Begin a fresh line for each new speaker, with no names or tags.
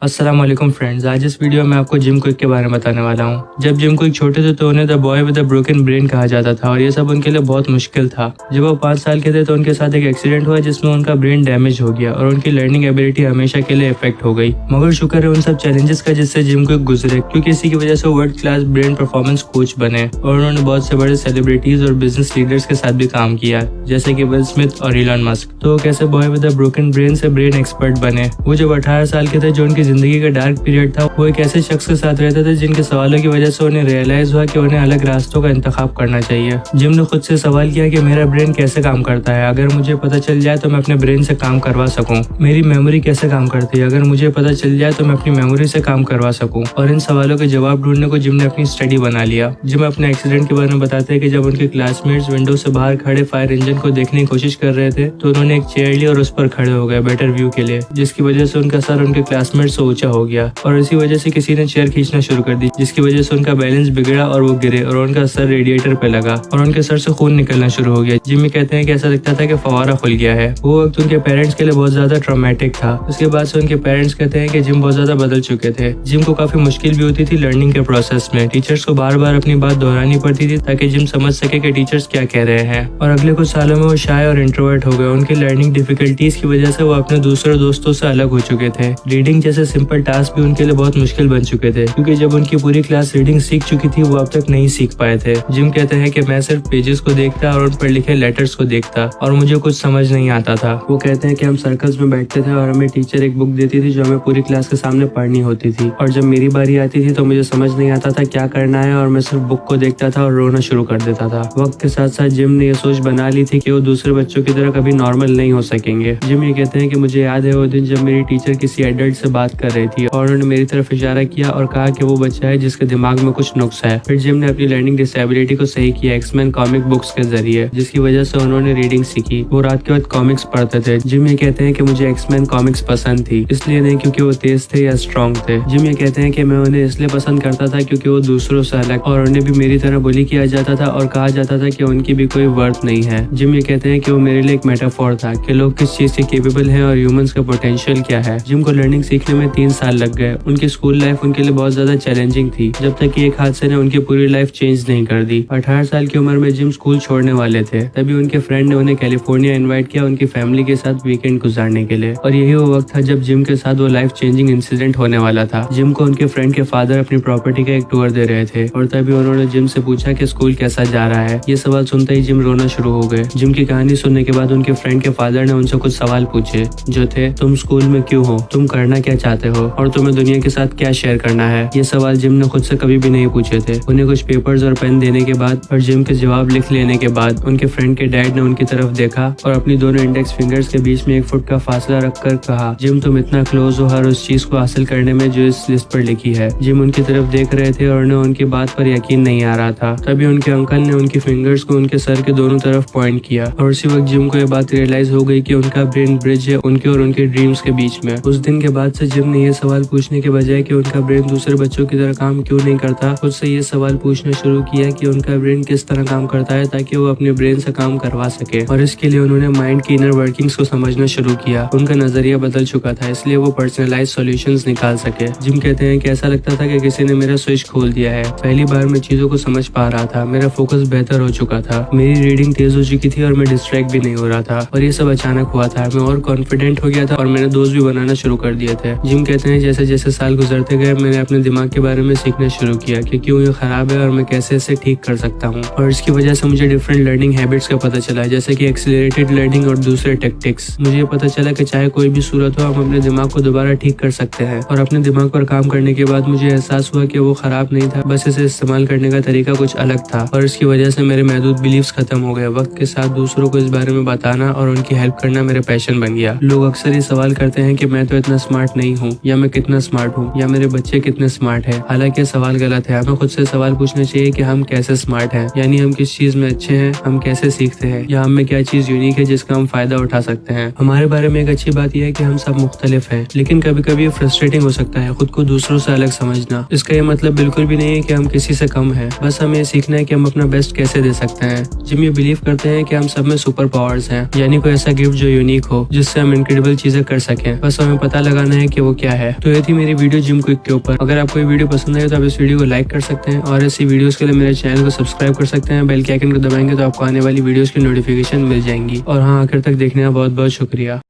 अस्सलाम वालेकुम फ्रेंड्स। आज इस वीडियो में आपको जिम क्विक के बारे में बताने वाला हूँ। जब जिम क्विक छोटे थे तो उन्हें the boy with the broken brain कहा जाता था और ये सब उनके लिए बहुत मुश्किल था। जब वो 5 साल के थे तो उनके साथ एक एक्सीडेंट हुआ जिसमें उनका ब्रेन डैमेज हो गया और उन्की लर्निंग एबिलिटी हमेशा के लिए इफेक्ट हो गई। मगर शुक्र है उन सब चैलेंजेस का जिससे जिम क्विक गुजरे, क्योंकि इसी की वजह से world class brain performance coach बने और उन्होंने बहुत से बड़े सेलिब्रिटीज और बिजनेस लीडर्स के साथ भी काम किया, जैसे कि विल स्मिथ और इलॉन मस्क। तो कैसे boy with the broken brain से ब्रेन एक्सपर्ट बने। वो जब 18 साल के थे, जो उनकी जिंदगी का डार्क पीरियड था, वो एक ऐसे शख्स के साथ रहते थे जिनके सवालों की वजह से उन्हें रियलाइज हुआ कि उन्हें अलग रास्तों का इंतखाब करना चाहिए। जिम ने खुद से सवाल किया कि मेरा ब्रेन कैसे काम करता है। अगर मुझे पता चल जाए तो मैं अपने ब्रेन से काम करवा सकूं। मेरी मेमोरी कैसे काम करती है। अगर मुझे पता चल जाए तो मैं अपनी मेमोरी से काम करवा सकूं। और इन सवालों के जवाब ढूंढने को जिम ने अपनी स्टडी बना लिया। जिम अपने एक्सीडेंट के बारे में बताते हैं कि जब उनके क्लासमेट्स विंडो से बाहर खड़े फायर इंजन को देखने की कोशिश कर रहे थे तो उन्होंने एक चेयर ली और उस पर खड़े हो गए बेटर व्यू के लिए, जिसकी वजह से उनका सर उनके क्लासमेट से ऊंचा हो गया और इसी वजह से किसी ने चेयर खींचना शुरू कर दी, जिसकी वजह से उनका बैलेंस बिगड़ा और वो गिरे और उनका सर रेडिएटर पे लगा और उनके सर से खून निकलना शुरू हो गया। जिमी कहते हैं कि ऐसा लगता था कि फवारा खुल गया है। वो वक्त उनके पेरेंट्स के लिए बहुत ज्यादा ट्रॉमेटिक था। उसके बाद से उनके पेरेंट्स कहते हैं कि जिम बहुत ज्यादा बदल चुके थे। जिम को काफी मुश्किल भी होती थी लर्निंग के प्रोसेस में। टीचर्स को बार बार अपनी बात दोहरानी पड़ती थी ताकि जिम समझ सके कि टीचर्स क्या कह रहे हैं। और अगले कुछ सालों में वो शाय और इंट्रोवर्ट हो गए। उनकी लर्निंग डिफिकल्टीज की वजह से वो अपने दूसरे दोस्तों से अलग हो चुके थे। रीडिंग जैसे सिंपल टास्क भी उनके लिए बहुत मुश्किल बन चुके थे, क्योंकि जब उनकी पूरी क्लास रीडिंग सीख चुकी थी वो अब तक नहीं सीख पाए थे। जिम कहते हैं कि मैं सिर्फ पेजेस को देखता और उन पर लिखे लेटर्स को देखता और मुझे कुछ समझ नहीं आता था। वो कहते हैं कि हम सर्कल्स में बैठते थे और हमें टीचर एक बुक देती थी जो हमें पूरी क्लास के सामने पढ़नी होती थी, और जब मेरी बारी आती थी तो मुझे समझ नहीं आता था क्या करना है और मैं सिर्फ बुक को देखता था और रोना शुरू कर देता था। वक्त के साथ साथ जिम ने ये सोच बना ली थी कि वो दूसरे बच्चों की तरह कभी नॉर्मल नहीं हो सकेंगे। जिम ये कहते हैं कि मुझे याद है वो दिन जब मेरी टीचर किसी एडल्ट से बात कर रही थी और उन्होंने मेरी तरफ इशारा किया और कहा कि वो बच्चा है जिसके दिमाग में कुछ नुक्स है। फिर जिम ने अपनी लर्निंग डिसेबिलिटी को सही किया एक्समैन कॉमिक बुक्स के जरिए, जिसकी वजह से उन्होंने रीडिंग सीखी। वो रात के वक्त कॉमिक्स पढ़ते थे। जिम ये कहते हैं कि मुझे एक्समैन कॉमिक्स पसंद थी, इसलिए नहीं क्योंकि वो तेज थे या स्ट्रॉन्ग थे। जिम ये कहते हैं कि मैं उन्हें इसलिए पसंद करता था क्योंकि वो दूसरों से अलग और उन्हें भी मेरी तरह बुली किया जाता था और कहा जाता था कि उनकी भी कोई वर्थ नहीं है। जिम ये कहते हैं कि वो मेरे लिए एक मेटाफोर था कि लोग किस चीज से केपेबल हैं और ह्यूमंस का पोटेंशियल क्या है। जिम को लर्निंग सीखने में 3 साल लग गए। उनकी स्कूल लाइफ उनके लिए बहुत ज्यादा चैलेंजिंग थी, जब तक कि एक हादसे ने उनकी पूरी लाइफ चेंज नहीं कर दी। 18 साल की उम्र में जिम स्कूल छोड़ने वाले थे, तभी उनके फ्रेंड ने उन्हें कैलिफोर्निया इनवाइट किया उनकी फैमिली के साथ वीकेंड गुजारने के लिए। और यही वो वक्त था जब जिम के साथ वो लाइफ चेंजिंग इंसिडेंट होने वाला था। जिम को उनके फ्रेंड के फादर अपनी प्रॉपर्टी का एक टूर दे रहे थे और तभी उन्होंने जिम से पूछा कि स्कूल कैसा जा रहा है। ये सवाल सुनते ही जिम रोना शुरू हो गए। जिम की कहानी सुनने के बाद उनके फ्रेंड के फादर ने उनसे कुछ सवाल पूछे जो थे, तुम स्कूल में क्यों हो, तुम करना क्या चाहते हो और तुम्हें दुनिया के साथ क्या शेयर करना है। ये सवाल जिम ने खुद से कभी भी नहीं पूछे थे। उन्हें कुछ पेपर्स और पेन देने के बाद और जिम के जवाब लिख लेने के बाद उनके फ्रेंड के डैड ने उनकी तरफ देखा और अपनी दोनों इंडेक्स फिंगर्स के बीच में 1 फुट का फासला रखकर कहा, जिम तुम इतना क्लोज हो हर उस चीज को हासिल करने में जो इस लिस्ट पर लिखी है। जिम उनकी तरफ देख रहे थे और उन्हें उनकी बात पर यकीन नहीं आ रहा था। तभी उनके अंकल ने उनकी फिंगर्स को उनके सर के दोनों तरफ पॉइंट किया और उसी वक्त जिम को ये बात रियलाइज हो गई कि उनका ब्रेन ब्रिज है उनके और उनके ड्रीम्स के बीच में। उस दिन के बाद से जिम ने ये सवाल पूछने के बजाय कि उनका ब्रेन दूसरे बच्चों की तरह काम क्यों नहीं करता, खुद से ये सवाल पूछना शुरू किया कि उनका ब्रेन किस तरह काम करता है ताकि वो अपने ब्रेन से काम करवा सके। और इसके लिए उन्होंने माइंड की इनर वर्किंग्स को समझना शुरू किया। उनका नजरिया बदल चुका था, इसलिए वो पर्सनलाइज सॉल्यूशंस निकाल सके। जिम कहते हैं कि ऐसा लगता था कि किसी ने मेरा स्विच खोल दिया है। पहली बार मैं चीजों को समझ पा रहा था, मेरा फोकस बेहतर हो चुका था, मेरी रीडिंग तेज हो चुकी थी और मैं डिस्ट्रैक्ट भी नहीं हो रहा था। और ये सब अचानक हुआ था। मैं और कॉन्फिडेंट हो गया था और मैंने दोस्त भी बनाना शुरू कर दिए थे। जिम कहते हैं जैसे जैसे साल गुजरते गए मैंने अपने दिमाग के बारे में सीखना शुरू किया कि क्यों ये खराब है और मैं कैसे इसे ठीक कर सकता हूँ। और इसकी वजह से मुझे डिफरेंट लर्निंग हैबिट्स का पता चला, जैसे कि एक्सीलरेटेड लर्निंग और दूसरे टेक्टिक्स। मुझे ये पता चला कि चाहे कोई भी सूरत हो हम अपने दिमाग को दोबारा ठीक कर सकते हैं। और अपने दिमाग पर काम करने के बाद मुझे एहसास हुआ कि वो खराब नहीं था, बस इसे इस्तेमाल करने का तरीका कुछ अलग था। और इसकी वजह से मेरे महदूद बिलीव्स खत्म हो गए। वक्त के साथ दूसरों को इस बारे में बताना और उनकी हेल्प करना मेरा पैशन बन गया। लोग अक्सर ये सवाल करते हैं कि मैं तो इतना स्मार्ट नहीं हूँ, या मैं कितना स्मार्ट हूँ, या मेरे बच्चे कितने स्मार्ट है। हालांकि सवाल गलत है। हमें खुद से सवाल पूछना चाहिए कि हम कैसे स्मार्ट हैं, यानी हम किस चीज में अच्छे हैं, हम कैसे सीखते हैं, या हम में क्या चीज यूनिक है जिसका हम फायदा उठा सकते हैं। हमारे बारे में एक अच्छी बात यह है कि हम सब मुख्तलिफ हैं, लेकिन कभी कभी ये फ्रस्ट्रेटिंग हो सकता है खुद को दूसरों से अलग समझना। इसका ये मतलब बिल्कुल भी नहीं है कि हम किसी से कम हैं, बस हमें सीखना है कि हम अपना बेस्ट कैसे दे सकते हैं। जिम ये बिलीव करते हैं कि हम सब में सुपर पावर्स हैं, यानी कोई ऐसा गिफ्ट जो यूनिक हो जिससे हम इनक्रेडिबल चीजें कर सकें। बस हमें पता लगाना है कि वो वो क्या है। तो ये थी मेरी वीडियो जिम क्विक के ऊपर। अगर आपको ये वीडियो पसंद आए तो आप इस वीडियो को लाइक कर सकते हैं और ऐसी वीडियोस के लिए मेरे चैनल को सब्सक्राइब कर सकते हैं। बेल के आइकन को दबाएंगे तो आपको आने वाली वीडियोस की नोटिफिकेशन मिल जाएंगी। और हाँ, आखिर तक देखने का बहुत बहुत शुक्रिया।